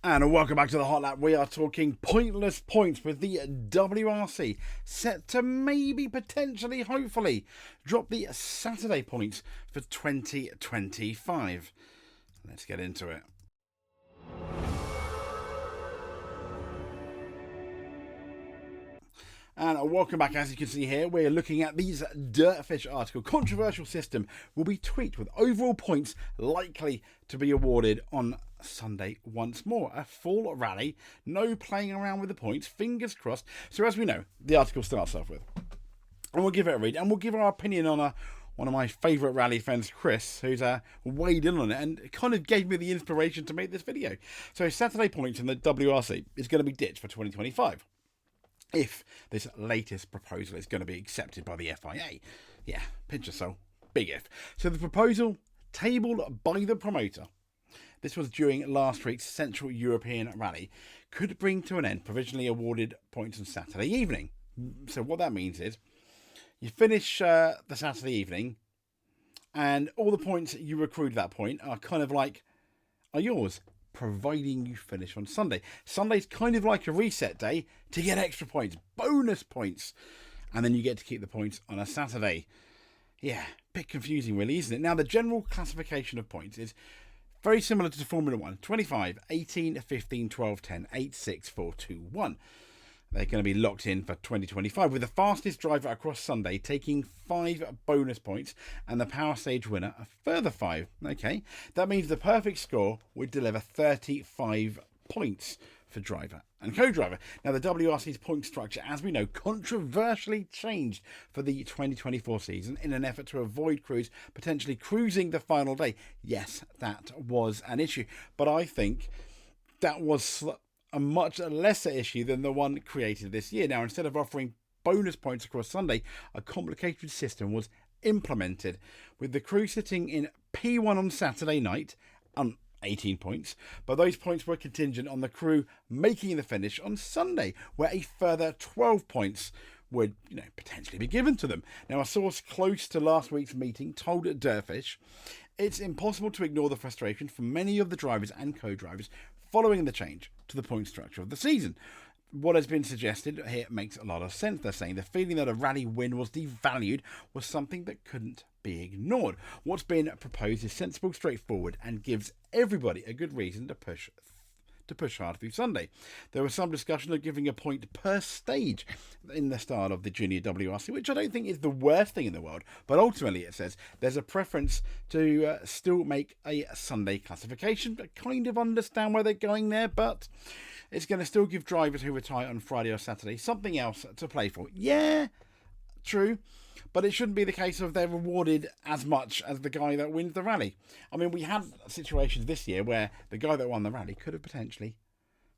And welcome back to the Hot Lap. We are talking pointless points with the WRC set to maybe, potentially, hopefully drop the Saturday points for 2025. Let's get into it. And welcome back. As you can see here, we're looking at these Dirtfish article. Controversial system will be tweaked with overall points likely to be awarded on Sunday once more. A full rally, no playing around with the points, fingers crossed. So as we know, the article starts off with, and we'll give it a read, and we'll give our opinion on one of my favourite rally friends, Chris, who's weighed in on it and kind of gave me the inspiration to make this video. So Saturday points in the WRC is going to be ditched for 2025. If this latest proposal is going to be accepted by the FIA. Yeah, pinch of salt, big if. So the proposal tabled by the promoter, this was during last week's Central European Rally, could bring to an end provisionally awarded points on Saturday evening. So what that means is you finish the Saturday evening and all the points you accrued at that point are yours, providing you finish on Sunday. Sunday's kind of like a reset day to get extra points, bonus points, and then you get to keep the points on a Saturday. Yeah, bit confusing really, isn't it? Now, the general classification of points is very similar to Formula 1. 25, 18, 15, 12, 10, 8, 6, 4, 2, 1. They're going to be locked in for 2025, with the fastest driver across Sunday taking 5 bonus points and the power stage winner a further 5. Okay, that means the perfect score would deliver 35 points for driver and co-driver. Now, the WRC's point structure, as we know, controversially changed for the 2024 season in an effort to avoid crews potentially cruising the final day. Yes, that was an issue, but I think that was a much lesser issue than the one created this year. Now, instead of offering bonus points across Sunday, a complicated system was implemented, with the crew sitting in P1 on Saturday night on 18 points, but those points were contingent on the crew making the finish on Sunday, where a further 12 points would potentially be given to them. Now, a source close to last week's meeting told Dirtfish it's impossible to ignore the frustration from many of the drivers and co-drivers following the change to the point structure of the season. What has been suggested here makes a lot of sense. They're saying the feeling that a rally win was devalued was something that couldn't be ignored. What's been proposed is sensible, straightforward, and gives everybody a good reason to push hard through Sunday. There was some discussion of giving a point per stage in the start of the Junior WRC, which I don't think is the worst thing in the world, but ultimately it says there's a preference to still make a Sunday classification. I kind of understand where they're going there, but it's going to still give drivers who retire on Friday or Saturday something else to play for. Yeah, true. But it shouldn't be the case of they're rewarded as much as the guy that wins the rally. I mean, we had situations this year where the guy that won the rally could have potentially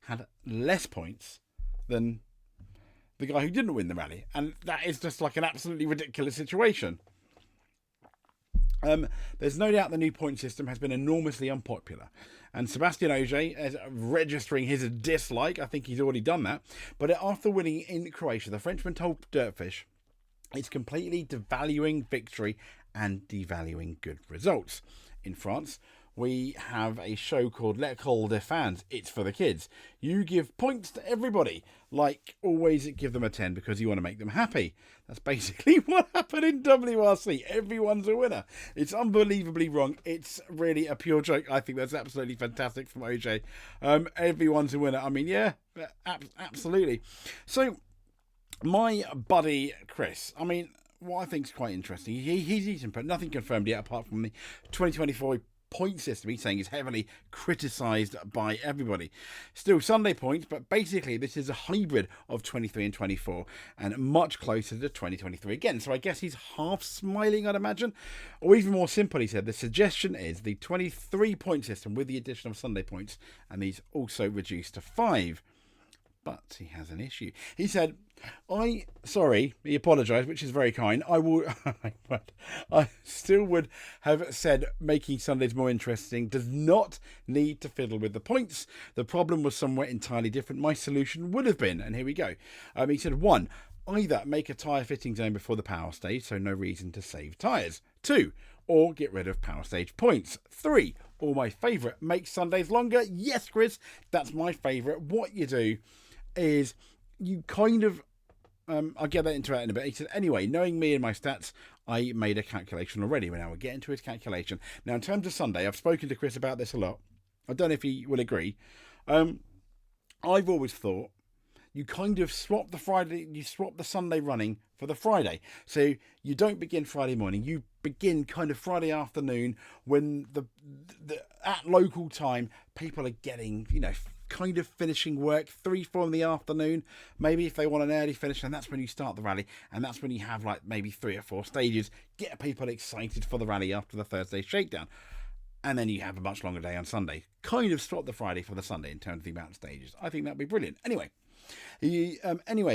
had less points than the guy who didn't win the rally. And that is just like an absolutely ridiculous situation. There's no doubt the new point system has been enormously unpopular. And Sebastian Ogier is registering his dislike. I think he's already done that. But after winning in Croatia, the Frenchman told Dirtfish it's completely devaluing victory and devaluing good results. In France, we have a show called L'École des Fans. It's for the kids. You give points to everybody. Like always, give them a 10 because you want to make them happy. That's basically what happened in WRC. Everyone's a winner. It's unbelievably wrong. It's really a pure joke. I think that's absolutely fantastic from OJ. Everyone's a winner. I mean, yeah, absolutely. So, my buddy Chris, I mean, what I think is quite interesting, he's eaten, but nothing confirmed yet apart from the 2024 point system he's saying is heavily criticised by everybody. Still Sunday points, but basically this is a hybrid of 23 and 24 and much closer to 2023 again. So I guess he's half smiling, I'd imagine. Or even more simple, he said, the suggestion is the 23 point system with the addition of Sunday points and these also reduced to 5. But he has an issue. He said, he apologised, which is very kind. I still would have said making Sundays more interesting does not need to fiddle with the points. The problem was somewhere entirely different. My solution would have been, and here we go. He said, 1, either make a tyre fitting zone before the power stage, so no reason to save tyres. 2, or get rid of power stage points. 3, or my favourite, make Sundays longer? Yes, Chris, that's my favourite. What you do is you kind of, I'll get that into it in a bit. He said, anyway, knowing me and my stats, I made a calculation already. Well, now we'll get into his calculation. Now, in terms of Sunday, I've spoken to Chris about this a lot. I don't know if he will agree. I've always thought you kind of swap the Sunday running for the Friday. So you don't begin Friday morning. You begin kind of Friday afternoon when the at local time, people are getting, kind of finishing work 3-4 in the afternoon, maybe if they want an early finish, and that's when you start the rally, and that's when you have like maybe 3 or 4 stages, get people excited for the rally after the Thursday shakedown, and then you have a much longer day on Sunday. Kind of swap the Friday for the Sunday in terms of the amount of stages. I think that'd be brilliant. Anyway, he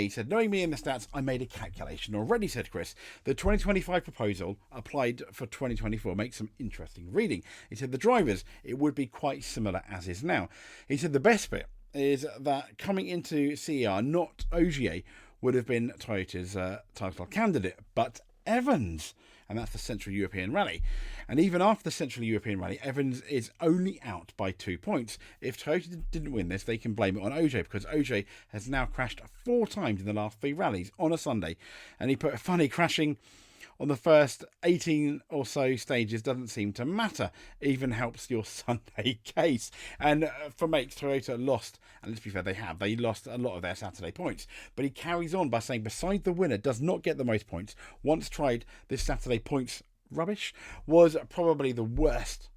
said, knowing me and the stats, I made a calculation already, said Chris. The 2025 proposal applied for 2024 makes some interesting reading. He said the drivers, it would be quite similar as is now. He said the best bit is that coming into CER, not Ogier would have been Toyota's title candidate, but Evans. And that's the Central European Rally. And even after the Central European Rally, Evans is only out by 2 points. If Toyota didn't win this, they can blame it on Ogier, because Ogier has now crashed 4 times in the last 3 rallies on a Sunday. And he put a funny crashing on the first 18 or so stages doesn't seem to matter. Even helps your Sunday case. And for mates, Toyota lost, and let's be fair, they lost a lot of their Saturday points. But he carries on by saying, beside the winner does not get the most points. Once tried, this Saturday points rubbish was probably the worst.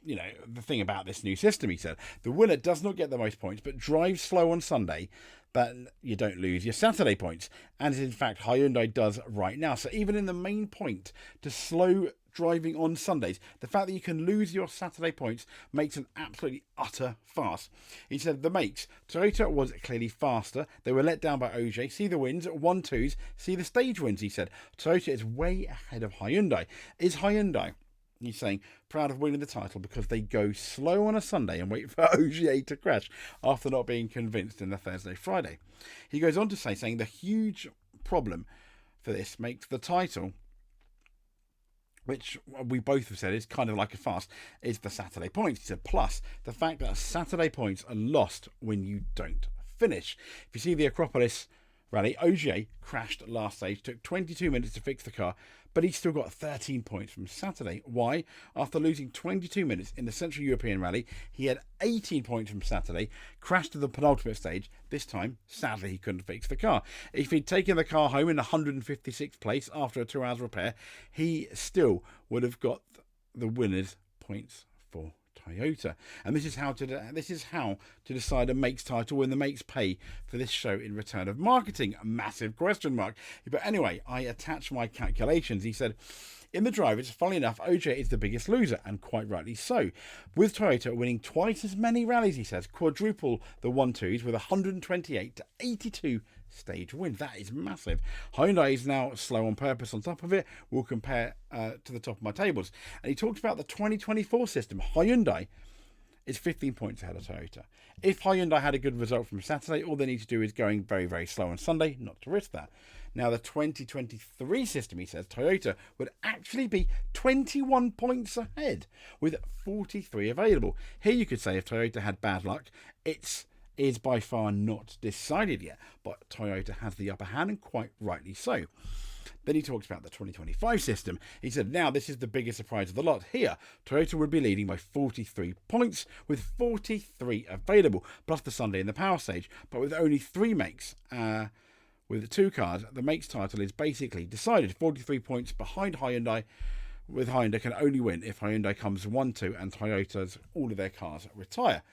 The thing about this new system, he said, the winner does not get the most points, but drives slow on Sunday, but you don't lose your Saturday points. And in fact, Hyundai does right now. So even in the main point to slow driving on Sundays, the fact that you can lose your Saturday points makes an absolutely utter farce. He said the makes, Toyota was clearly faster. They were let down by Ogier. See the wins, 1-2s, see the stage wins, he said. Toyota is way ahead of Hyundai. Is Hyundai, he's saying, proud of winning the title because they go slow on a Sunday and wait for Ogier to crash after not being convinced in the Thursday-Friday. He goes on to say, saying the huge problem for this makes the title, which we both have said is kind of like a farce, is the Saturday points. He said, plus the fact that Saturday points are lost when you don't finish. If you see the Acropolis Rally, Ogier crashed last stage, took 22 minutes to fix the car, but he still got 13 points from Saturday. Why? After losing 22 minutes in the Central European Rally, he had 18 points from Saturday, crashed to the penultimate stage. This time, sadly, he couldn't fix the car. If he'd taken the car home in 156th place after a 2 hours repair, he still would have got the winner's points for Toyota. And this is how to decide a makes title when the makes pay for this show in return of marketing. A massive question mark. But anyway, I attached my calculations. He said, in the drivers, funnily enough, Ogier is the biggest loser, and quite rightly so. With Toyota winning twice as many rallies, he says, quadruple the 1-2s with 128 to 82 stage wins. That is massive. Hyundai is now slow on purpose on top of it. We'll compare to the top of my tables. And he talked about the 2024 system. Hyundai is 15 points ahead of Toyota. If Hyundai had a good result from Saturday, all they need to do is going very, very slow on Sunday, not to risk that. Now, the 2023 system, he says, Toyota would actually be 21 points ahead with 43 available. Here you could say if Toyota had bad luck, it is by far not decided yet, but Toyota has the upper hand, and quite rightly so. Then he talks about the 2025 system. He said, now this is the biggest surprise of the lot. Here, Toyota would be leading by 43 points with 43 available, plus the Sunday in the power stage, but with only 3 makes. With the 2 cars, the makes title is basically decided. 43 points behind Hyundai, with Hyundai can only win if Hyundai comes 1-2 and Toyota's all of their cars retire.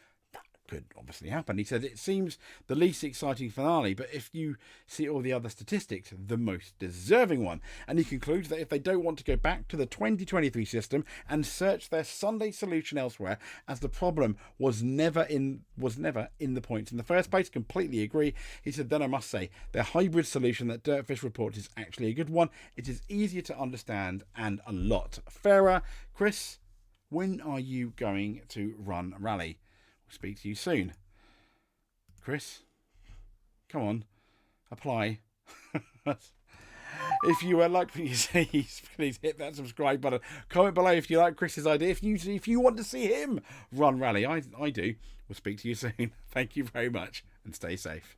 Could obviously happen. He said it seems the least exciting finale, but if you see all the other statistics, the most deserving one. And he concludes that if they don't want to go back to the 2023 system and search their Sunday solution elsewhere, as the problem was never in the points in the first place, completely agree. He said, then I must say their hybrid solution that Dirtfish reports is actually a good one. It is easier to understand and a lot fairer. Chris, when are you going to run a rally? We'll speak to you soon. Chris, come on, apply. If you like what you see, please hit that subscribe button. Comment below if you like Chris's idea. If you want to see him run rally, I do. We'll speak to you soon. Thank you very much and stay safe.